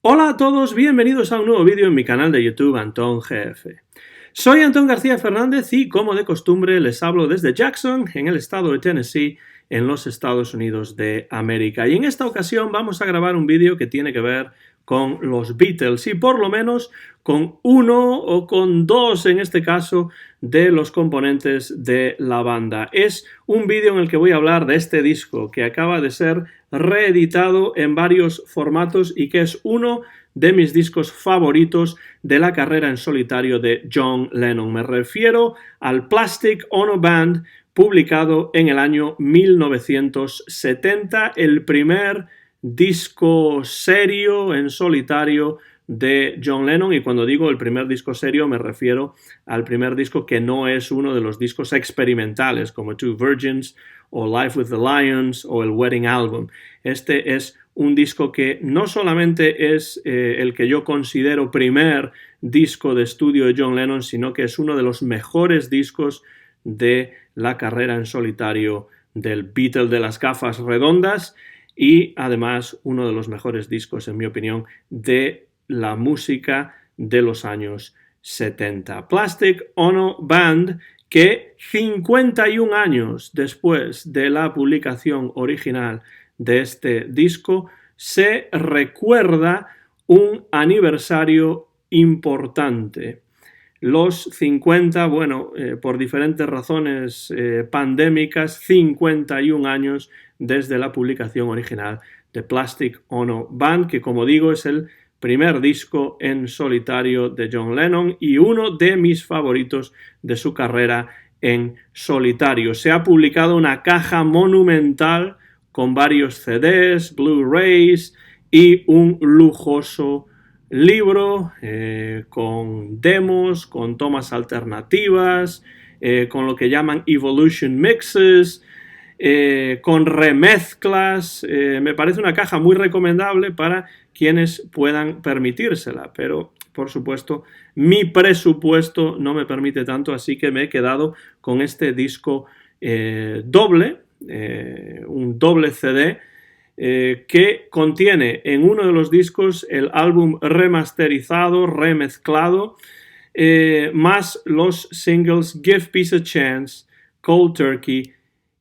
Hola a todos, bienvenidos a un nuevo vídeo en mi canal de YouTube Antón GF. Soy Antón García Fernández y, como de costumbre, les hablo desde Jackson, en el estado de Tennessee, en los Estados Unidos de América. Y en esta ocasión vamos a grabar un vídeo que tiene que ver con los Beatles y por lo menos con uno o con dos, en este caso, de los componentes de la banda. Es un vídeo en el que voy a hablar de este disco que acaba de ser reeditado en varios formatos y que es uno de mis discos favoritos de la carrera en solitario de John Lennon. Me refiero al Plastic Ono Band, publicado en el año 1970, el primer disco serio en solitario de John Lennon, y cuando digo el primer disco serio me refiero al primer disco que no es uno de los discos experimentales como Two Virgins o Life with the Lions o el Wedding Album. Este es un disco que no solamente es el que yo considero primer disco de estudio de John Lennon, sino que es uno de los mejores discos de la carrera en solitario del Beatle de las gafas redondas y además uno de los mejores discos, en mi opinión, de la música de los años 70. Plastic Ono Band, que 51 años después de la publicación original de este disco, se recuerda un aniversario importante. Los 50, por diferentes razones pandémicas, 51 años desde la publicación original de Plastic Ono Band, que como digo es el primer disco en solitario de John Lennon y uno de mis favoritos de su carrera en solitario. Se ha publicado una caja monumental con varios CDs, Blu-rays y un lujoso libro con demos, con tomas alternativas, con lo que llaman Evolution Mixes, con remezclas. Me parece una caja muy recomendable para quienes puedan permitírsela, pero por supuesto mi presupuesto no me permite tanto, así que me he quedado con este disco doble, un doble CD, que contiene en uno de los discos el álbum remasterizado, remezclado, más los singles Give Peace a Chance, Cold Turkey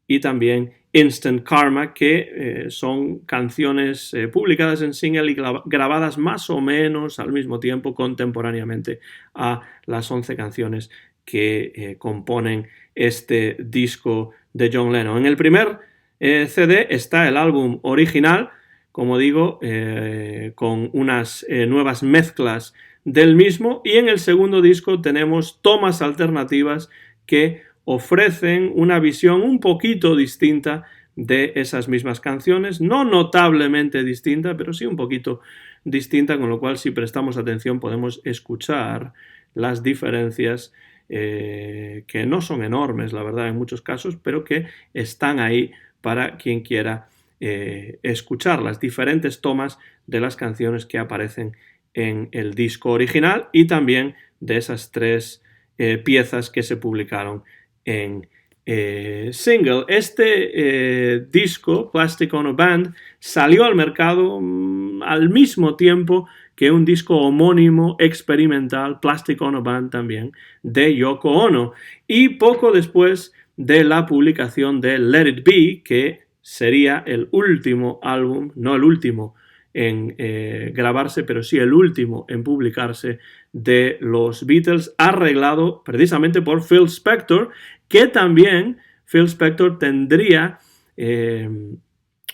y también Instant Karma, que son canciones publicadas en single y grabadas más o menos al mismo tiempo, contemporáneamente a las 11 canciones que componen este disco de John Lennon. En el primer CD está el álbum original, como digo, con unas nuevas mezclas del mismo, y en el segundo disco tenemos tomas alternativas que ofrecen una visión un poquito distinta de esas mismas canciones, no notablemente distinta, pero sí un poquito distinta, con lo cual si prestamos atención podemos escuchar las diferencias que no son enormes, la verdad, en muchos casos, pero que están ahí para quien quiera escuchar las diferentes tomas de las canciones que aparecen en el disco original y también de esas tres piezas que se publicaron en single. Este disco, Plastic Ono Band, salió al mercado al mismo tiempo que un disco homónimo experimental, Plastic Ono Band también, de Yoko Ono, y poco después de la publicación de Let It Be, que sería el último álbum, no el último en grabarse, pero sí el último en publicarse de los Beatles, arreglado precisamente por Phil Spector, que también Phil Spector tendría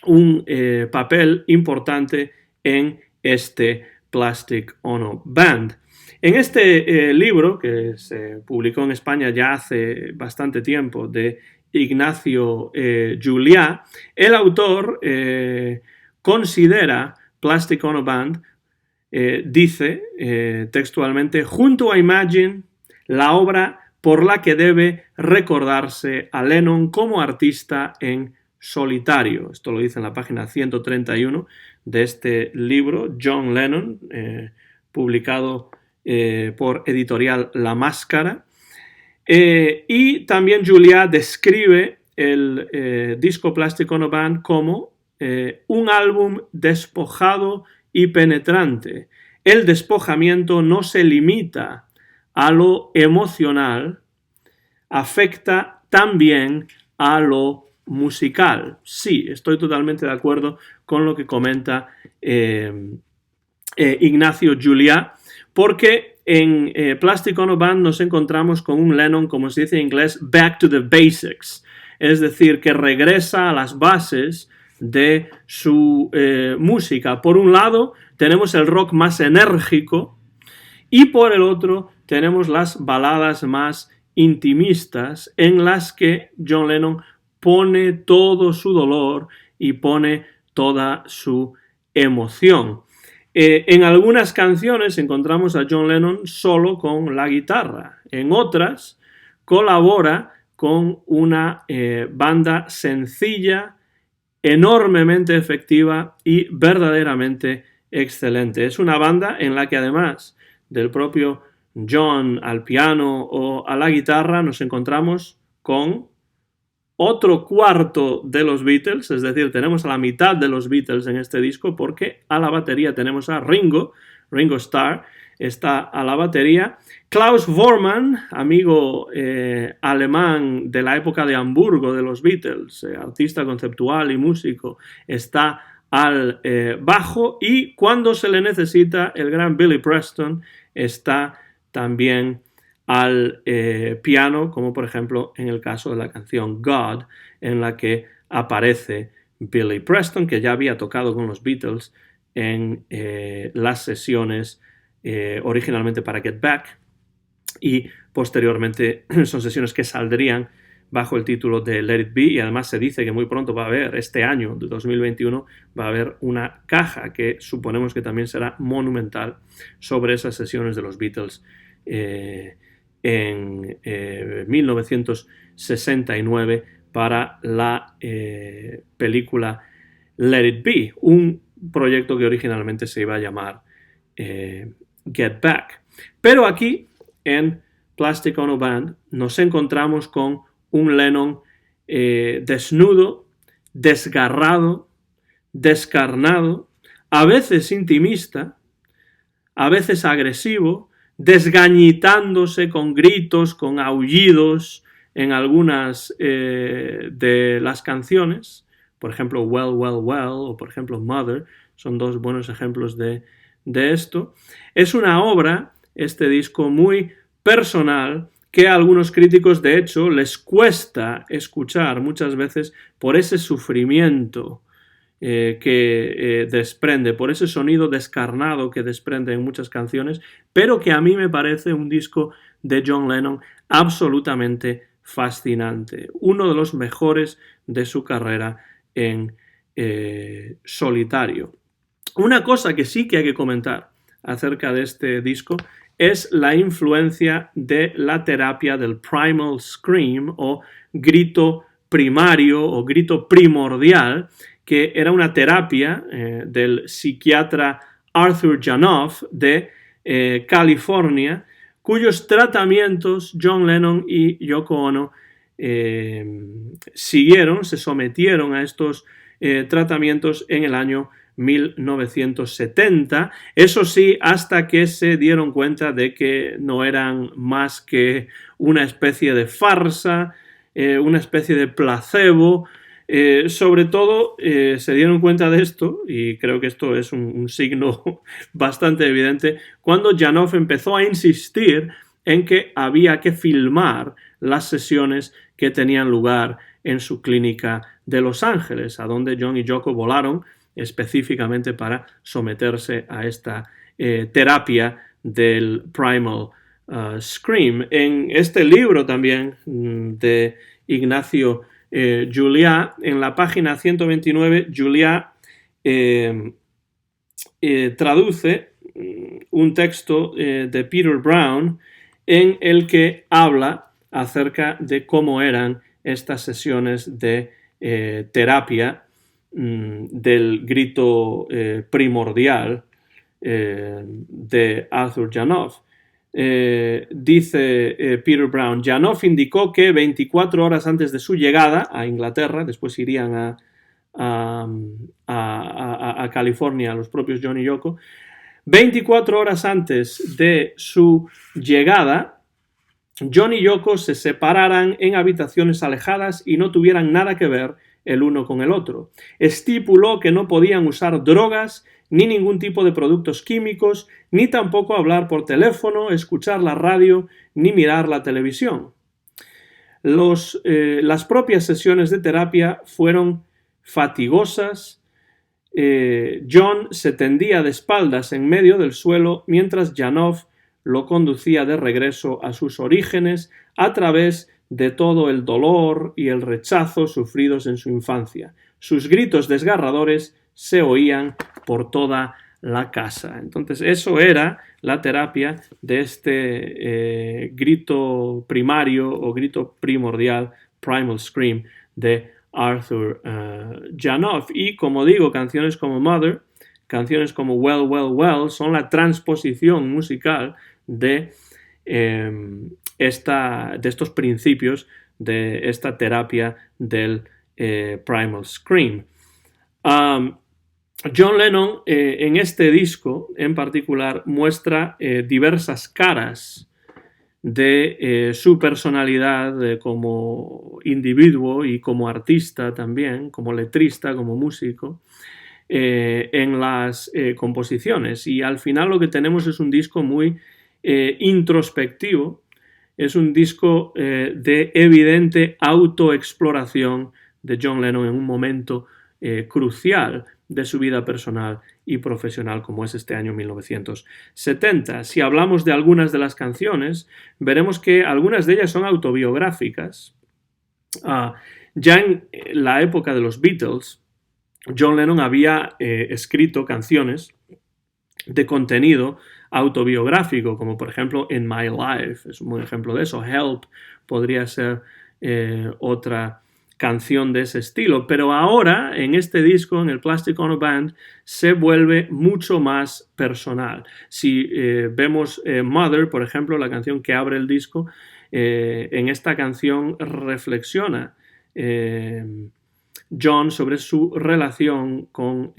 un papel importante en este Plastic Ono Band. En este libro, que se publicó en España ya hace bastante tiempo, de Ignacio Juliá, el autor considera Plastic Ono Band, dice textualmente, junto a Imagine, la obra por la que debe recordarse a Lennon como artista en solitario. Esto lo dice en la página 131 de este libro, John Lennon, publicado por editorial La Máscara. Y también Juliá describe el disco Plastic Ono Band como un álbum despojado y penetrante. El despojamiento no se limita a lo emocional, afecta también a lo musical. Sí, estoy totalmente de acuerdo con lo que comenta Ignacio Juliá, porque en Plastic Ono Band nos encontramos con un Lennon, como se dice en inglés, back to the basics, es decir, que regresa a las bases de su música. Por un lado, tenemos el rock más enérgico y por el otro tenemos las baladas más intimistas en las que John Lennon pone todo su dolor y pone toda su emoción. En algunas canciones encontramos a John Lennon solo con la guitarra, en otras colabora con una banda sencilla, enormemente efectiva y verdaderamente excelente. Es una banda en la que además del propio John al piano o a la guitarra nos encontramos con otro cuarto de los Beatles, es decir, tenemos a la mitad de los Beatles en este disco porque a la batería tenemos a Ringo Starr está a la batería, Klaus Voormann, amigo alemán de la época de Hamburgo de los Beatles, artista conceptual y músico, está al bajo y cuando se le necesita el gran Billy Preston está también al piano, como por ejemplo en el caso de la canción God, en la que aparece Billy Preston, que ya había tocado con los Beatles en las sesiones originalmente para Get Back y posteriormente son sesiones que saldrían bajo el título de Let It Be y además se dice que muy pronto va a haber, este año de 2021, va a haber una caja que suponemos que también será monumental sobre esas sesiones de los Beatles en 1969 para la película Let It Be, un proyecto que originalmente se iba a llamar Get Back. Pero aquí, en Plastic Ono Band, nos encontramos con un Lennon desnudo, desgarrado, descarnado, a veces intimista, a veces agresivo, desgañitándose con gritos, con aullidos en algunas de las canciones, por ejemplo Well, Well, Well o por ejemplo Mother, son dos buenos ejemplos de esto. Es una obra, este disco, muy personal, que a algunos críticos de hecho les cuesta escuchar muchas veces por ese sufrimiento que desprende, por ese sonido descarnado que desprende en muchas canciones, pero que a mí me parece un disco de John Lennon absolutamente fascinante, uno de los mejores de su carrera en solitario. Una cosa que sí que hay que comentar acerca de este disco es la influencia de la terapia del primal scream o grito primario o grito primordial, que era una terapia del psiquiatra Arthur Janoff de California, cuyos tratamientos John Lennon y Yoko Ono se sometieron a estos tratamientos en el año 1970, eso sí, hasta que se dieron cuenta de que no eran más que una especie de farsa, una especie de placebo. Sobre todo se dieron cuenta de esto, y creo que esto es un signo bastante evidente, cuando Janoff empezó a insistir en que había que filmar las sesiones que tenían lugar en su clínica de Los Ángeles, a donde John y Yoko volaron específicamente para someterse a esta terapia del primal scream. En este libro también de Ignacio Juliá, en la página 129, Juliá traduce un texto de Peter Brown en el que habla acerca de cómo eran estas sesiones de terapia del grito primordial de Arthur Janoff. Dice Peter Brown, Janoff indicó que 24 horas antes de su llegada a Inglaterra, después irían a a California, a los propios John y Yoko. 24 horas antes de su llegada, John y Yoko se separaran en habitaciones alejadas y no tuvieran nada que ver el uno con el otro. Estipuló que no podían usar drogas, ni ningún tipo de productos químicos, ni tampoco hablar por teléfono, escuchar la radio, ni mirar la televisión. Las propias sesiones de terapia fueron fatigosas. John se tendía de espaldas en medio del suelo mientras Janov lo conducía de regreso a sus orígenes a través de todo el dolor y el rechazo sufridos en su infancia. Sus gritos desgarradores se oían por toda la casa. Entonces, eso era la terapia de este grito primario o grito primordial, primal scream, de Arthur Janov. Y como digo, canciones como Mother, canciones como Well, Well, Well son la transposición musical de estos principios de esta terapia del primal scream. John Lennon en este disco en particular muestra diversas caras de su personalidad como individuo y como artista también, como letrista, como músico, en las composiciones. Y al final lo que tenemos es un disco muy introspectivo, es un disco de evidente autoexploración de John Lennon en un momento crucial de su vida personal y profesional, como es este año 1970. Si hablamos de algunas de las canciones, veremos que algunas de ellas son autobiográficas. Ya en la época de los Beatles, John Lennon había escrito canciones de contenido autobiográfico, como por ejemplo In My Life, es un buen ejemplo de eso. Help podría ser otra canción de ese estilo, pero ahora en este disco, en el Plastic Ono Band, se vuelve mucho más personal. Si vemos Mother, por ejemplo, la canción que abre el disco, en esta canción reflexiona John sobre su relación con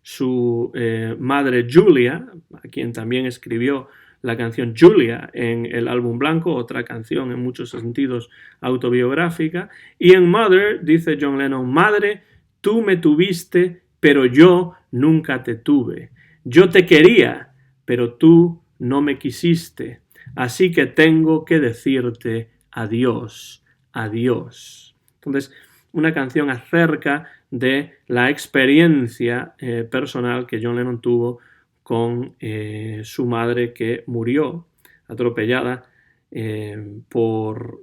su madre Julia, a quien también escribió la canción Julia en el álbum blanco, otra canción en muchos sentidos autobiográfica. Y en Mother dice John Lennon: madre, tú me tuviste, pero yo nunca te tuve. Yo te quería, pero tú no me quisiste. Así que tengo que decirte adiós, adiós. Entonces, una canción acerca de la experiencia personal que John Lennon tuvo con su madre, que murió atropellada por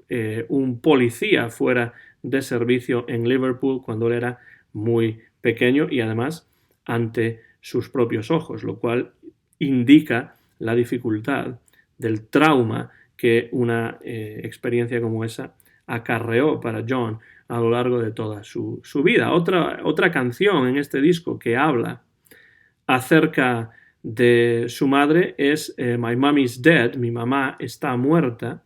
un policía fuera de servicio en Liverpool cuando él era muy pequeño y además ante sus propios ojos, lo cual indica la dificultad del trauma que una experiencia como esa acarreó para John a lo largo de toda su vida. Otra canción en este disco que habla acerca de su madre es My Mommy's Dead, mi mamá está muerta,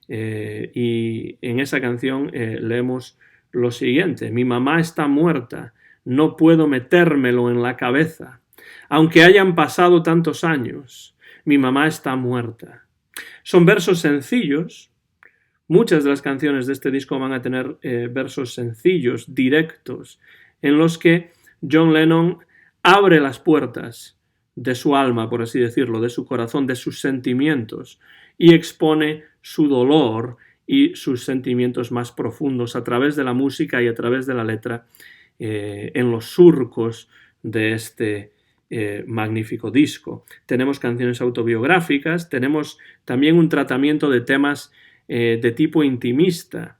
y en esa canción leemos lo siguiente: mi mamá está muerta, no puedo metérmelo en la cabeza, aunque hayan pasado tantos años, mi mamá está muerta. Son versos sencillos. Muchas de las canciones de este disco van a tener versos sencillos, directos, en los que John Lennon abre las puertas de su alma, por así decirlo, de su corazón, de sus sentimientos, y expone su dolor y sus sentimientos más profundos a través de la música y a través de la letra en los surcos de este magnífico disco. Tenemos canciones autobiográficas, tenemos también un tratamiento de temas de tipo intimista,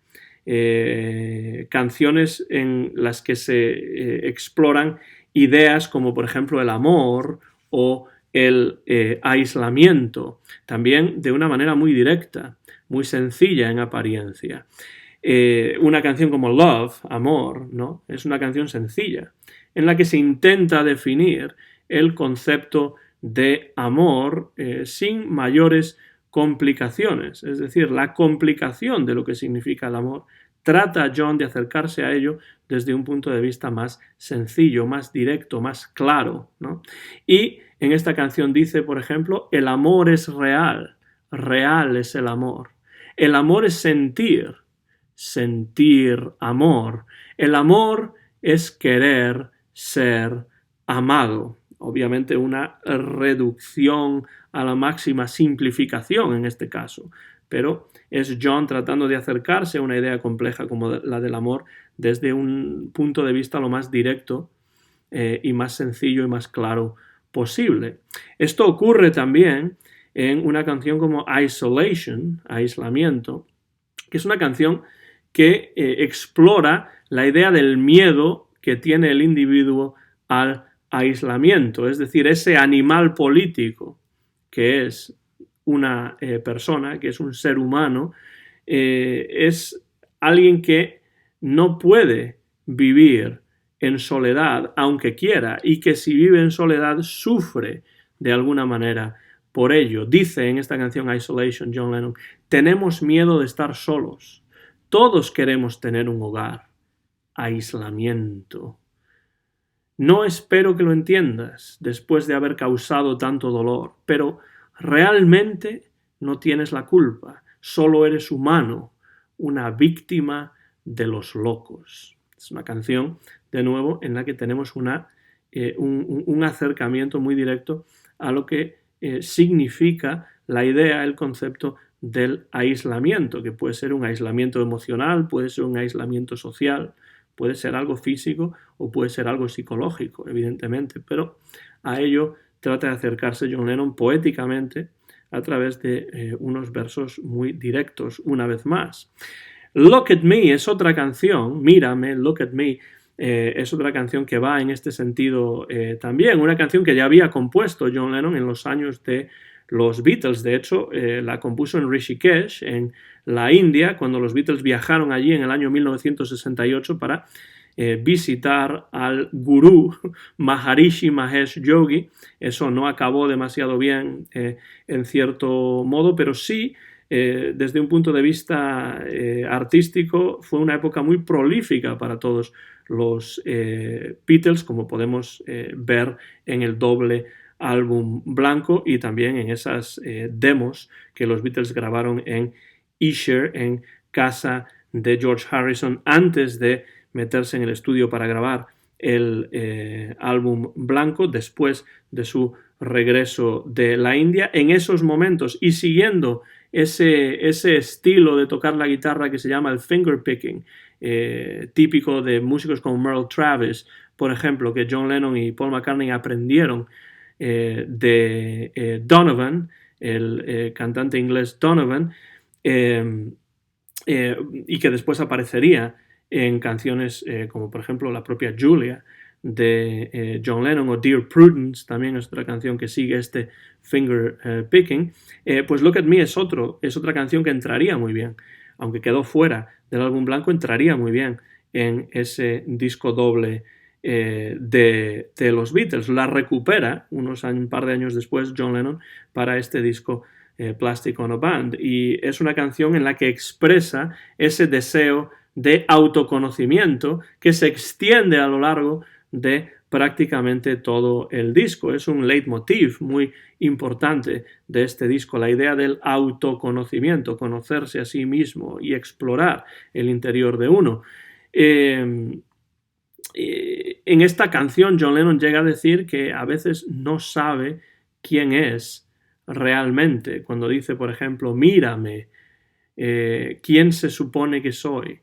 canciones en las que se exploran ideas como por ejemplo el amor o el aislamiento, también de una manera muy directa, muy sencilla en apariencia. Una canción como Love, Amor, ¿no? Es una canción sencilla, en la que se intenta definir el concepto de amor sin mayores complicaciones, es decir, la complicación de lo que significa el amor trata John de acercarse a ello desde un punto de vista más sencillo, más directo, más claro, ¿no? Y en esta canción dice, por ejemplo, el amor es real, real es el amor. El amor es sentir, sentir amor. El amor es querer ser amado. Obviamente una reducción a la máxima simplificación en este caso, pero es John tratando de acercarse a una idea compleja como la del amor desde un punto de vista lo más directo y más sencillo y más claro posible. Esto ocurre también en una canción como Isolation, aislamiento, que es una canción que explora la idea del miedo que tiene el individuo al aislamiento, es decir, ese animal político que es una persona, que es un ser humano, es alguien que no puede vivir en soledad, aunque quiera, y que si vive en soledad sufre de alguna manera por ello. Dice en esta canción Isolation John Lennon, tenemos miedo de estar solos, todos queremos tener un hogar. Aislamiento. No espero que lo entiendas después de haber causado tanto dolor, pero realmente no tienes la culpa, solo eres humano, una víctima de los locos. Es una canción, de nuevo, en la que tenemos un acercamiento muy directo a lo que significa la idea, el concepto del aislamiento, que puede ser un aislamiento emocional, puede ser un aislamiento social, puede ser algo físico o puede ser algo psicológico, evidentemente, pero a ello trata de acercarse John Lennon poéticamente a través de unos versos muy directos, una vez más. Look at Me es otra canción, Mírame, Look at Me, es otra canción que va en este sentido también, una canción que ya había compuesto John Lennon en los años de los Beatles. De hecho, la compuso en Rishikesh, en la India, cuando los Beatles viajaron allí en el año 1968 para visitar al gurú Maharishi Mahesh Yogi. Eso no acabó demasiado bien en cierto modo, pero sí, desde un punto de vista artístico, fue una época muy prolífica para todos los Beatles, como podemos ver en el doble álbum blanco y también en esas demos que los Beatles grabaron en Esher, en casa de George Harrison, antes de meterse en el estudio para grabar el álbum blanco, después de su regreso de la India. En esos momentos y siguiendo ese estilo de tocar la guitarra que se llama el fingerpicking, típico de músicos como Merle Travis, por ejemplo, que John Lennon y Paul McCartney aprendieron de Donovan, el cantante inglés Donovan, y que después aparecería en canciones como por ejemplo la propia Julia de John Lennon, o Dear Prudence, también es otra canción que sigue este finger picking. Pues Look at Me es otra canción que entraría muy bien, aunque quedó fuera del álbum blanco, entraría muy bien en ese disco doble de los Beatles. La recupera un par de años después John Lennon para este disco Plastic Ono Band, y es una canción en la que expresa ese deseo de autoconocimiento que se extiende a lo largo de prácticamente todo el disco. Es un leitmotiv muy importante de este disco, la idea del autoconocimiento, conocerse a sí mismo y explorar el interior de uno. En esta canción John Lennon llega a decir que a veces no sabe quién es realmente. Cuando dice, por ejemplo, mírame, ¿quién se supone que soy?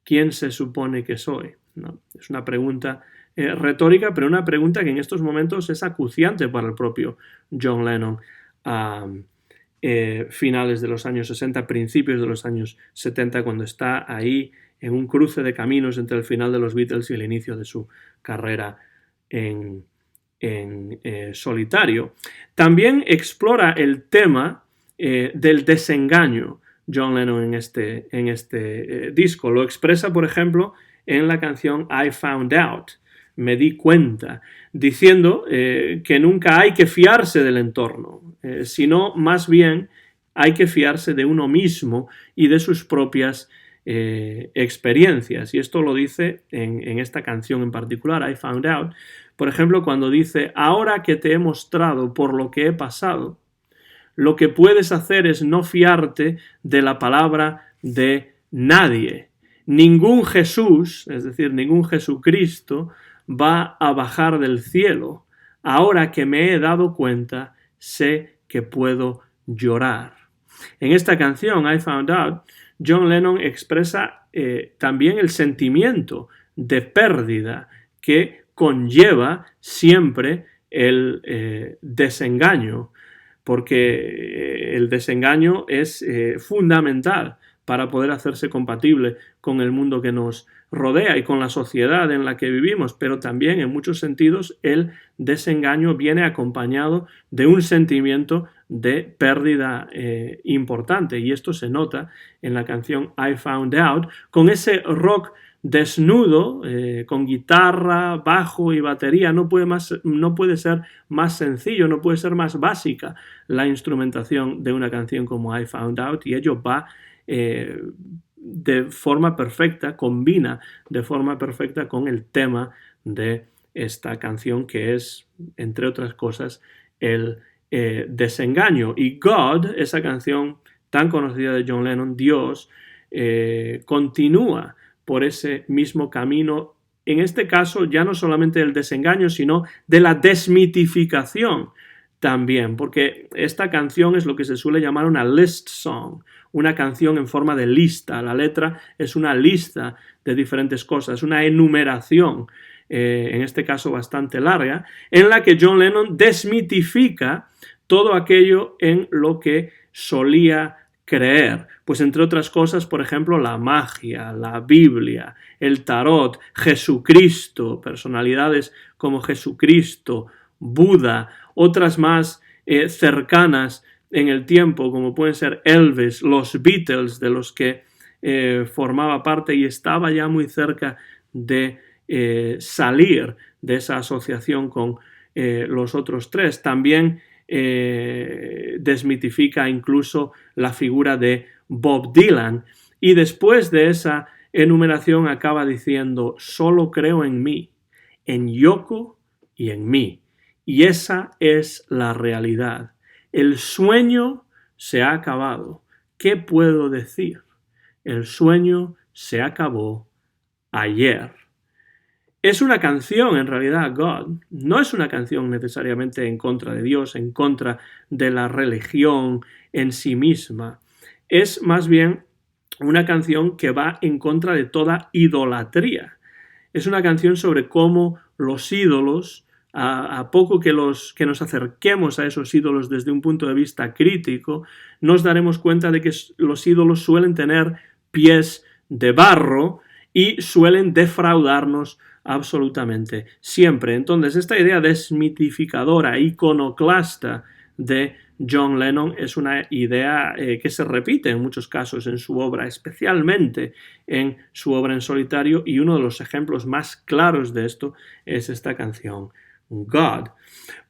¿Quién se supone que soy? ¿No? Es una pregunta retórica, pero una pregunta que en estos momentos es acuciante para el propio John Lennon a finales de los años 60, principios de los años 70, cuando está ahí en un cruce de caminos entre el final de los Beatles y el inicio de su carrera en solitario. También explora el tema del desengaño John Lennon en este disco. Lo expresa, por ejemplo, en la canción I Found Out, me di cuenta, diciendo que nunca hay que fiarse del entorno, sino más bien hay que fiarse de uno mismo y de sus propias experiencias. Y esto lo dice en esta canción en particular, I Found Out. Por ejemplo, cuando dice, ahora que te he mostrado por lo que he pasado, lo que puedes hacer es no fiarte de la palabra de nadie. Ningún Jesús, es decir, ningún Jesucristo, va a bajar del cielo. Ahora que me he dado cuenta, sé que puedo llorar. En esta canción, I Found Out, John Lennon expresa también el sentimiento de pérdida que conlleva siempre el desengaño, porque el desengaño es fundamental para poder hacerse compatible con el mundo que nos rodea y con la sociedad en la que vivimos, pero también en muchos sentidos el desengaño viene acompañado de un sentimiento de pérdida importante, y esto se nota en la canción I Found Out, con ese rock desnudo, con guitarra, bajo y batería. No puede ser más sencillo, no puede ser más básica la instrumentación de una canción como I Found Out, y ello va de forma perfecta, combina de forma perfecta con el tema de esta canción, que es, entre otras cosas, el desengaño. Y God, esa canción tan conocida de John Lennon, Dios, continúa por ese mismo camino, en este caso ya no solamente del desengaño, sino de la desmitificación también, porque esta canción es lo que se suele llamar una list song, una canción en forma de lista. La letra es una lista de diferentes cosas, una enumeración, en este caso bastante larga, en la que John Lennon desmitifica todo aquello en lo que solía creer. Pues entre otras cosas, por ejemplo, la magia, la Biblia, el tarot, Jesucristo, personalidades como Jesucristo, Buda, otras más cercanas en el tiempo, como pueden ser Elvis, los Beatles, de los que formaba parte y estaba ya muy cerca de salir de esa asociación con los otros tres. También desmitifica incluso la figura de Bob Dylan, y después de esa enumeración acaba diciendo: solo creo en mí, en Yoko y en mí, y esa es la realidad. El sueño se ha acabado. ¿Qué puedo decir? El sueño se acabó ayer. Es una canción, en realidad, God. No es una canción necesariamente en contra de Dios, en contra de la religión en sí misma. Es más bien una canción que va en contra de toda idolatría. Es una canción sobre cómo los ídolos, a poco que nos acerquemos a esos ídolos desde un punto de vista crítico, nos daremos cuenta de que los ídolos suelen tener pies de barro y suelen defraudarnos absolutamente siempre. Entonces, esta idea desmitificadora, iconoclasta de John Lennon es una idea que se repite en muchos casos en su obra, especialmente en su obra en solitario, y uno de los ejemplos más claros de esto es esta canción, God.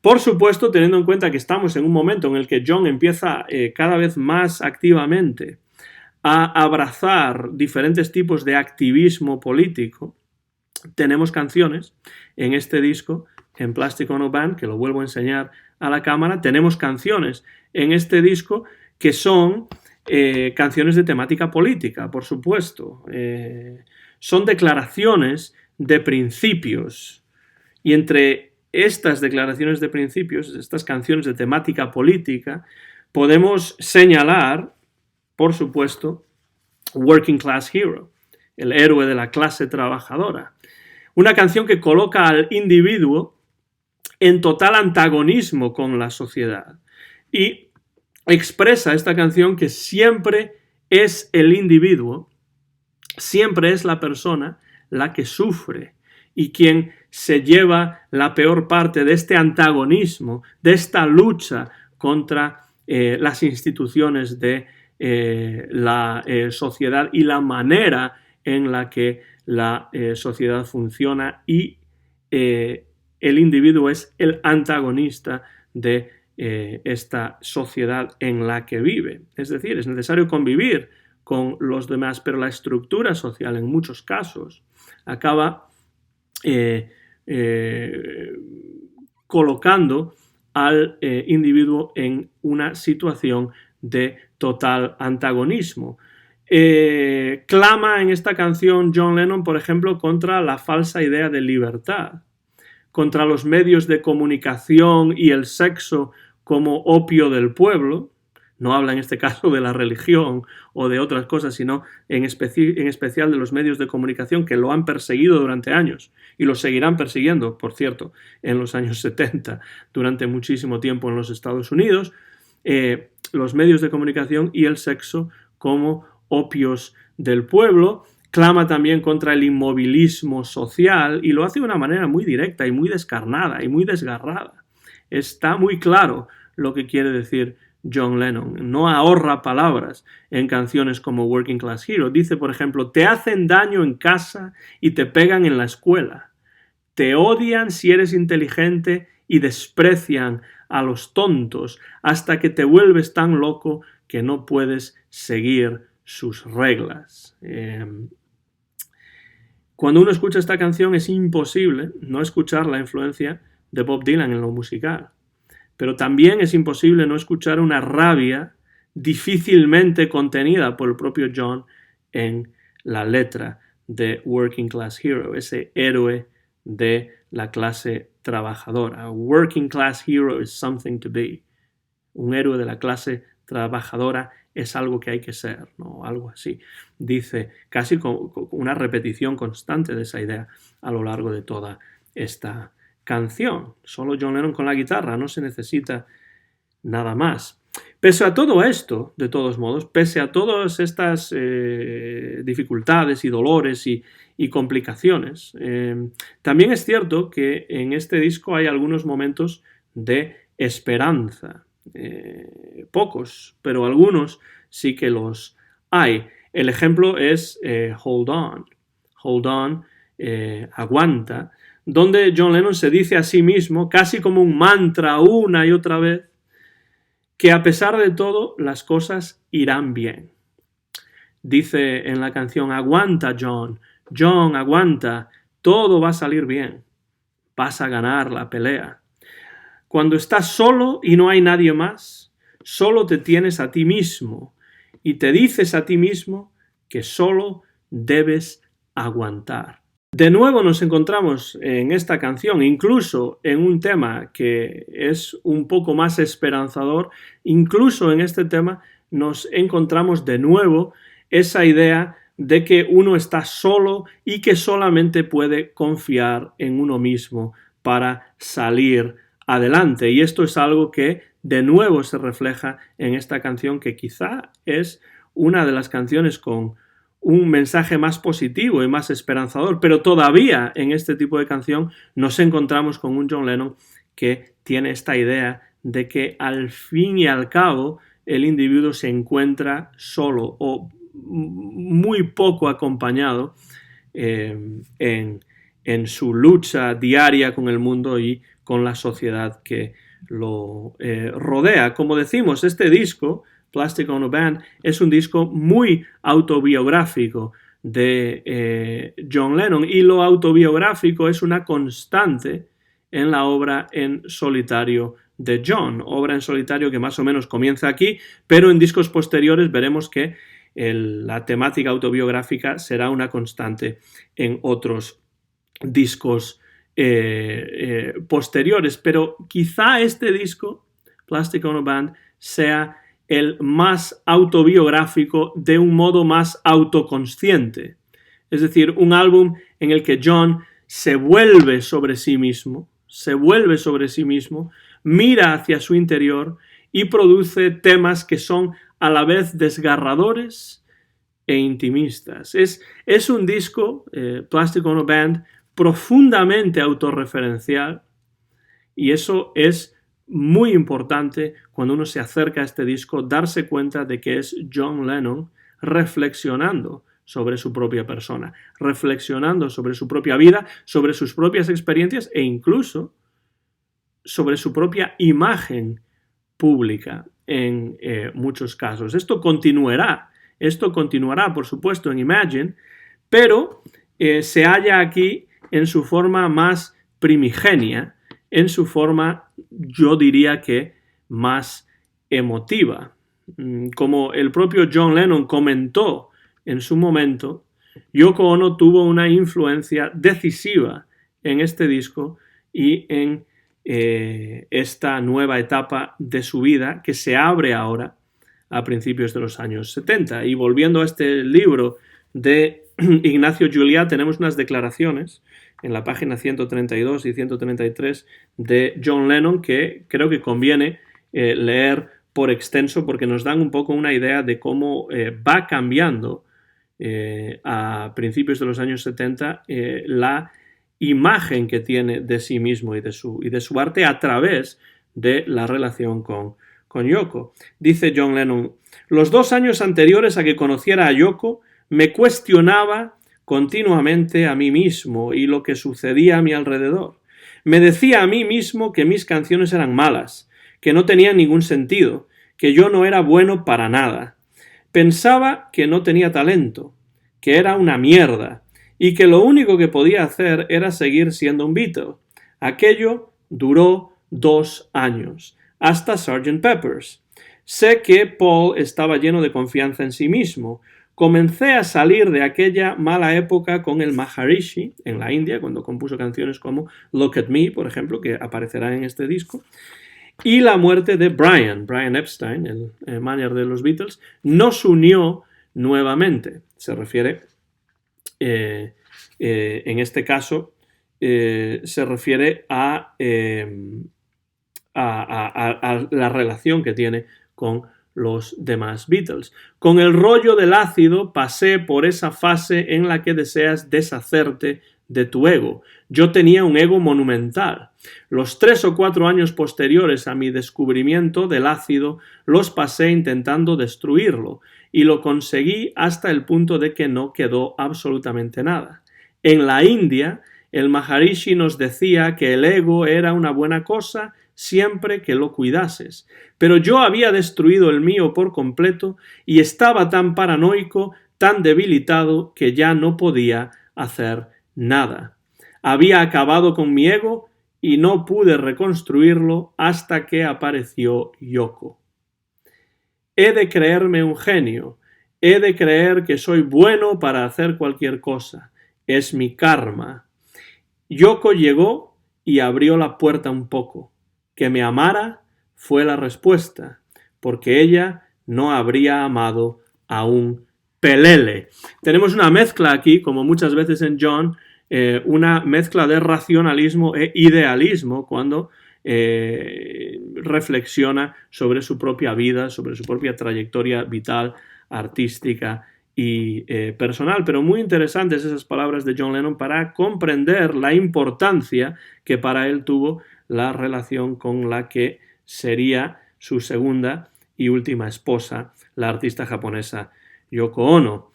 Por supuesto, teniendo en cuenta que estamos en un momento en el que John empieza cada vez más activamente a abrazar diferentes tipos de activismo político, tenemos canciones en este disco, en Plastic Ono Band, que lo vuelvo a enseñar a la cámara. Tenemos canciones en este disco que son canciones de temática política, por supuesto. Son declaraciones de principios, y entre estas declaraciones de principios, estas canciones de temática política, podemos señalar, por supuesto, Working Class Hero, el héroe de la clase trabajadora. Una canción que coloca al individuo en total antagonismo con la sociedad, y expresa esta canción que siempre es el individuo, siempre es la persona la que sufre y quien se lleva la peor parte de este antagonismo, de esta lucha contra las instituciones de la sociedad y la manera en la que la sociedad funciona, y el individuo es el antagonista de esta sociedad en la que vive. Es decir, es necesario convivir con los demás, pero la estructura social en muchos casos acaba colocando al individuo en una situación de total antagonismo. Clama en esta canción John Lennon, por ejemplo, contra la falsa idea de libertad, contra los medios de comunicación y el sexo como opio del pueblo. No habla en este caso de la religión o de otras cosas, sino en especial de los medios de comunicación que lo han perseguido durante años y lo seguirán persiguiendo, por cierto, en los años 70, durante muchísimo tiempo en los Estados Unidos, los medios de comunicación y el sexo como opios del pueblo. Clama también contra el inmovilismo social y lo hace de una manera muy directa y muy descarnada y muy desgarrada. Está muy claro lo que quiere decir John Lennon. No ahorra palabras en canciones como Working Class Hero. Dice, por ejemplo, te hacen daño en casa y te pegan en la escuela. Te odian si eres inteligente y desprecian a los tontos hasta que te vuelves tan loco que no puedes seguir sus reglas. Cuando uno escucha esta canción es imposible no escuchar la influencia de Bob Dylan en lo musical. Pero también es imposible no escuchar una rabia difícilmente contenida por el propio John en la letra de Working Class Hero, ese héroe de la clase trabajadora. A working class hero is something to be. Un héroe de la clase trabajadora es algo que hay que ser, ¿no? Algo así. Dice casi con una repetición constante de esa idea a lo largo de toda esta canción. Solo John Lennon con la guitarra, no se necesita nada más. Pese a todo esto, de todos modos, pese a todas estas dificultades y dolores y complicaciones, también es cierto que en este disco hay algunos momentos de esperanza. Pocos, pero algunos sí que los hay. El ejemplo es Hold On. Hold On, aguanta, donde John Lennon se dice a sí mismo, casi como un mantra una y otra vez, que a pesar de todo las cosas irán bien. Dice en la canción, aguanta John, John aguanta, todo va a salir bien, vas a ganar la pelea. Cuando estás solo y no hay nadie más, solo te tienes a ti mismo y te dices a ti mismo que solo debes aguantar. De nuevo nos encontramos en esta canción, incluso en un tema que es un poco más esperanzador, incluso en este tema nos encontramos de nuevo esa idea de que uno está solo y que solamente puede confiar en uno mismo para salir adelante. Y esto es algo que de nuevo se refleja en esta canción, que quizá es una de las canciones con un mensaje más positivo y más esperanzador, pero todavía en este tipo de canción nos encontramos con un John Lennon que tiene esta idea de que al fin y al cabo el individuo se encuentra solo o muy poco acompañado en su lucha diaria con el mundo y con la sociedad que lo rodea. Como decimos, este disco, Plastic Ono Band, es un disco muy autobiográfico de John Lennon, y lo autobiográfico es una constante en la obra en solitario de John, obra en solitario que más o menos comienza aquí, pero en discos posteriores veremos que la temática autobiográfica será una constante en otros discos posteriores, pero quizá este disco, Plastic Ono Band, sea el más autobiográfico de un modo más autoconsciente. Es decir, un álbum en el que John se vuelve sobre sí mismo, mira hacia su interior y produce temas que son a la vez desgarradores e intimistas. Es un disco, Plastic Ono Band, profundamente autorreferencial, y eso es muy importante cuando uno se acerca a este disco, darse cuenta de que es John Lennon reflexionando sobre su propia persona, reflexionando sobre su propia vida, sobre sus propias experiencias e incluso sobre su propia imagen pública en muchos casos. Esto continuará Esto continuará, por supuesto, en Imagine, pero se halla aquí en su forma más primigenia, en su forma, yo diría que más emotiva. Como el propio John Lennon comentó en su momento, Yoko Ono tuvo una influencia decisiva en este disco y en esta nueva etapa de su vida que se abre ahora a principios de los años 70. Y volviendo a este libro de Ignacio Juliá, tenemos unas declaraciones en la página 132 y 133 de John Lennon que creo que conviene leer por extenso porque nos dan un poco una idea de cómo va cambiando a principios de los años 70 la imagen que tiene de sí mismo y de su arte a través de la relación con Yoko. Dice John Lennon: los 2 años anteriores a que conociera a Yoko me cuestionaba continuamente a mí mismo y lo que sucedía a mi alrededor. Me decía a mí mismo que mis canciones eran malas, que no tenían ningún sentido, que yo no era bueno para nada. Pensaba que no tenía talento, que era una mierda y que lo único que podía hacer era seguir siendo un Beatle. Aquello duró 2 años, hasta Sgt. Pepper's. Sé que Paul estaba lleno de confianza en sí mismo. Comencé a salir de aquella mala época con el Maharishi en la India, cuando compuso canciones como Look at Me, por ejemplo, que aparecerá en este disco. Y la muerte de Brian Epstein, el manager de los Beatles, nos unió nuevamente. Se refiere, en este caso, se refiere a la relación que tiene con los demás Beatles. Con el rollo del ácido pasé por esa fase en la que deseas deshacerte de tu ego. Yo tenía un ego monumental. Los 3 o 4 años posteriores a mi descubrimiento del ácido los pasé intentando destruirlo y lo conseguí hasta el punto de que no quedó absolutamente nada. En la India, el Maharishi nos decía que el ego era una buena cosa siempre que lo cuidases, pero yo había destruido el mío por completo y estaba tan paranoico, tan debilitado, que ya no podía hacer nada. Había acabado con mi ego y no pude reconstruirlo hasta que apareció Yoko. He de creerme un genio, he de creer que soy bueno para hacer cualquier cosa. Es mi karma. Yoko llegó y abrió la puerta un poco. Que me amara fue la respuesta, porque ella no habría amado a un pelele. Tenemos una mezcla aquí, como muchas veces en John, una mezcla de racionalismo e idealismo cuando reflexiona sobre su propia vida, sobre su propia trayectoria vital, artística y personal. Pero muy interesantes esas palabras de John Lennon para comprender la importancia que para él tuvo la relación con la que sería su segunda y última esposa, la artista japonesa Yoko Ono.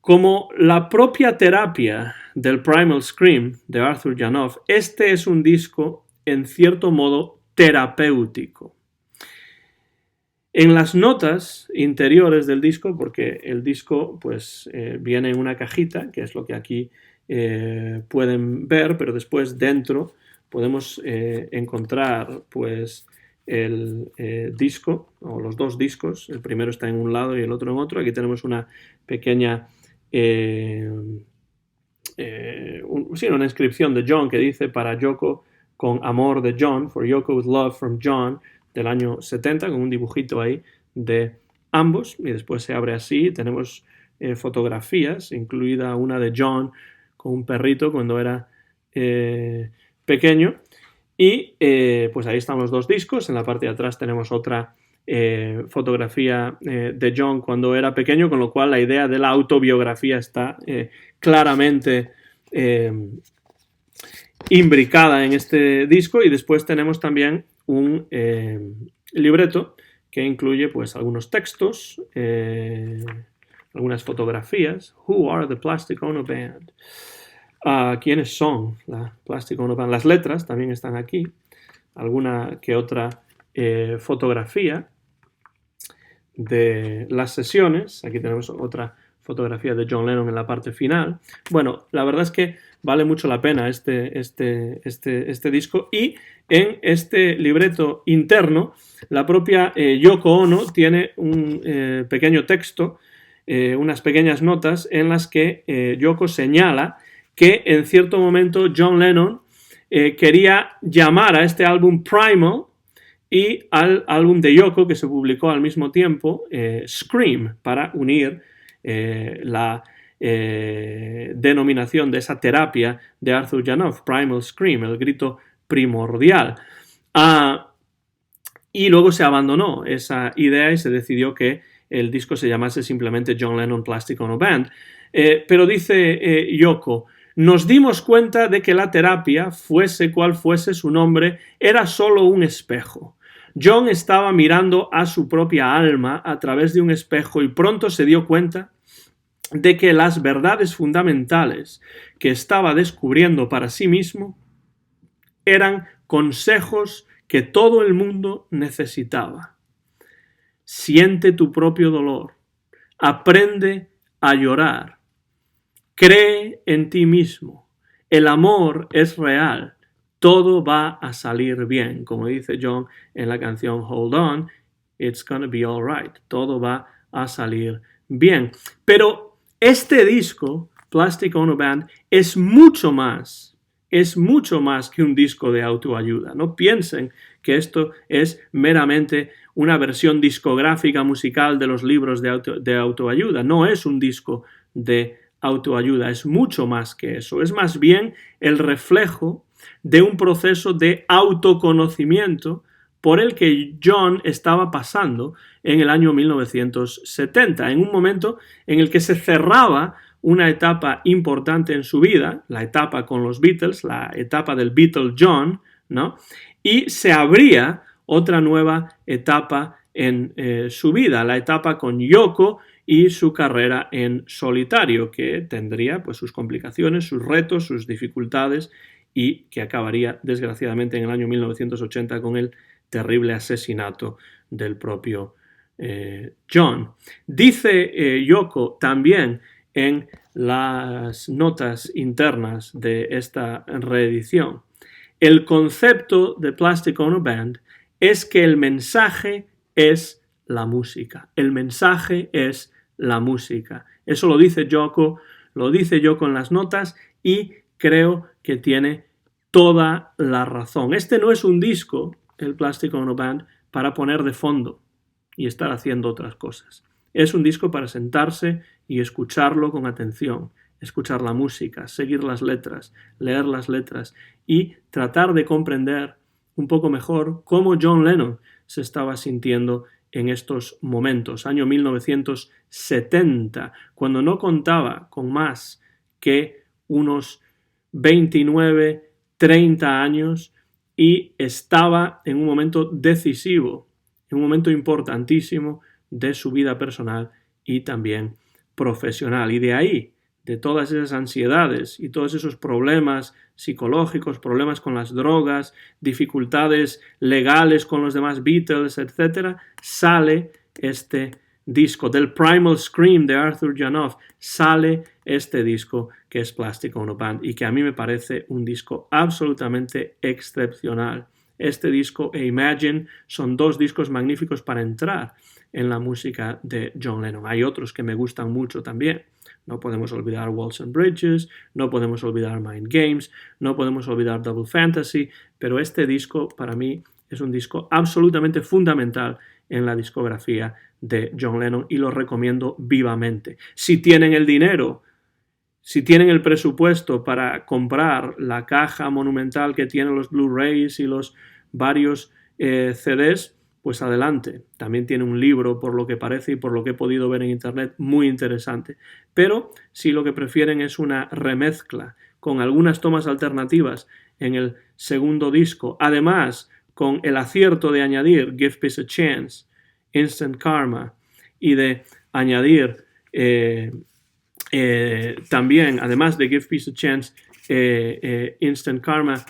Como la propia terapia del Primal Scream de Arthur Janov, este es un disco en cierto modo terapéutico. En las notas interiores del disco, porque el disco pues viene en una cajita, que es lo que aquí pueden ver, pero después dentro podemos encontrar pues el disco, o los 2 discos, el primero está en un lado y el otro en otro. Aquí tenemos una pequeña una inscripción de John que dice: para Yoko con amor de John, for Yoko with love from John, del año 70, con un dibujito ahí de ambos, y después se abre así. Tenemos fotografías, incluida una de John con un perrito cuando era pequeño, y pues ahí están los 2 discos. En la parte de atrás tenemos otra fotografía de John cuando era pequeño, con lo cual la idea de la autobiografía está claramente imbricada en este disco. Y después tenemos también un libreto que incluye pues algunos textos, algunas fotografías. Who are the Plastic Ono Band? ¿Quiénes son la Plastic Ono Band? Las letras también están aquí, alguna que otra fotografía de las sesiones. Aquí tenemos otra fotografía de John Lennon en la parte final. Bueno, la verdad es que vale mucho la pena este disco, y en este libreto interno la propia Yoko Ono tiene un pequeño texto, unas pequeñas notas en las que Yoko señala que en cierto momento John Lennon quería llamar a este álbum Primal, y al álbum de Yoko, que se publicó al mismo tiempo, Scream, para unir la denominación de esa terapia de Arthur Janov, Primal Scream, el grito primordial. Y luego se abandonó esa idea y se decidió que el disco se llamase simplemente John Lennon Plastic Ono Band. Pero dice Yoko, nos dimos cuenta de que la terapia, fuese cual fuese su nombre, era solo un espejo. John estaba mirando a su propia alma a través de un espejo y pronto se dio cuenta de que las verdades fundamentales que estaba descubriendo para sí mismo eran consejos que todo el mundo necesitaba. Siente tu propio dolor, aprende a llorar, cree en ti mismo, el amor es real, todo va a salir bien, como dice John en la canción Hold On, it's gonna be alright, todo va a salir bien. Pero este disco, Plastic Ono Band, es mucho más que un disco de autoayuda. No piensen que esto es meramente una versión discográfica musical de los libros de autoayuda. No es un disco de autoayuda, es mucho más que eso. Es más bien el reflejo de un proceso de autoconocimiento por el que John estaba pasando en el año 1970, en un momento en el que se cerraba una etapa importante en su vida, la etapa con los Beatles, la etapa del Beatle John, ¿no? Y se abría otra nueva etapa en su vida, la etapa con Yoko y su carrera en solitario, que tendría pues sus complicaciones, sus retos, sus dificultades, y que acabaría desgraciadamente en el año 1980 con el terrible asesinato del propio John. Dice Yoko también en las notas internas de esta reedición: el concepto de Plastic Ono Band es que el mensaje es la música. El mensaje es la música. Eso lo dice Yoko en las notas, y creo que tiene toda la razón. Este no es un disco, el Plastic Ono Band, para poner de fondo y estar haciendo otras cosas. Es un disco para sentarse y escucharlo con atención, escuchar la música, seguir las letras, leer las letras y tratar de comprender un poco mejor cómo John Lennon se estaba sintiendo en estos momentos, año 1970, cuando no contaba con más que unos 29, 30 años y estaba en un momento decisivo, en un momento importantísimo de su vida personal y también profesional. Y de ahí, de todas esas ansiedades y todos esos problemas psicológicos, problemas con las drogas, dificultades legales con los demás Beatles, etc., sale este disco. Del Primal Scream de Arthur Janov sale este disco que es Plastic Ono Band, y que a mí me parece un disco absolutamente excepcional. Este disco e Imagine son dos discos magníficos para entrar en la música de John Lennon. Hay otros que me gustan mucho también. No podemos olvidar Walls and Bridges, no podemos olvidar Mind Games, no podemos olvidar Double Fantasy, pero este disco para mí es un disco absolutamente fundamental en la discografía de John Lennon y lo recomiendo vivamente. Si tienen el dinero, si tienen el presupuesto para comprar la caja monumental que tienen los Blu-rays y los varios CDs, pues adelante. También tiene un libro, por lo que parece y por lo que he podido ver en internet, muy interesante. Pero si lo que prefieren es una remezcla con algunas tomas alternativas en el segundo disco, además con el acierto de añadir Give Peace a Chance, Instant Karma, y de añadir también, además de Give Peace a Chance, Instant Karma,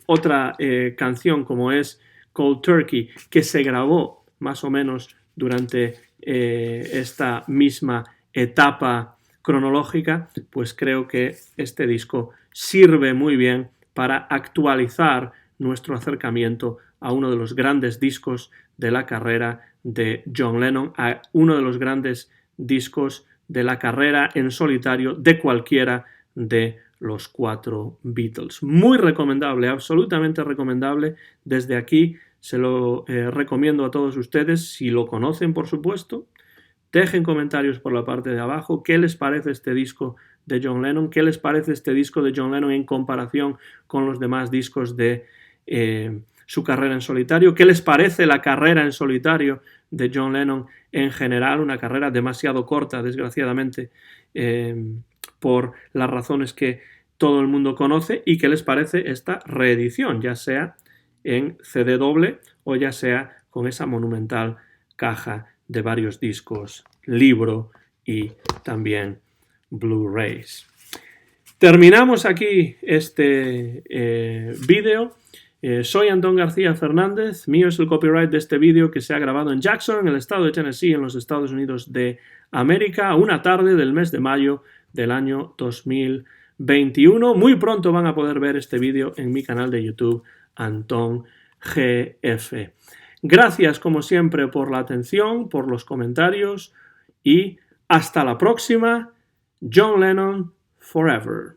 otra canción como es Cold Turkey, que se grabó más o menos durante esta misma etapa cronológica, pues creo que este disco sirve muy bien para actualizar nuestro acercamiento a uno de los grandes discos de la carrera de John Lennon, a uno de los grandes discos de la carrera en solitario de cualquiera de los 4 Beatles. Muy recomendable, absolutamente recomendable. Desde aquí se lo recomiendo a todos ustedes, si lo conocen, por supuesto. Dejen comentarios por la parte de abajo. ¿Qué les parece este disco de John Lennon? ¿Qué les parece este disco de John Lennon en comparación con los demás discos de su carrera en solitario? ¿Qué les parece la carrera en solitario de John Lennon en general? Una carrera demasiado corta, desgraciadamente, por las razones que todo el mundo conoce. ¿Y qué les parece esta reedición, ya sea en CD doble o ya sea con esa monumental caja de varios discos, libro y también Blu-rays? Terminamos aquí este vídeo. Soy Antón García Fernández, mío es el copyright de este vídeo que se ha grabado en Jackson, en el estado de Tennessee, en los Estados Unidos de América, una tarde del mes de mayo del año 2021. Muy pronto van a poder ver este vídeo en mi canal de YouTube, Antón GF. Gracias, como siempre, por la atención, por los comentarios y hasta la próxima. John Lennon Forever.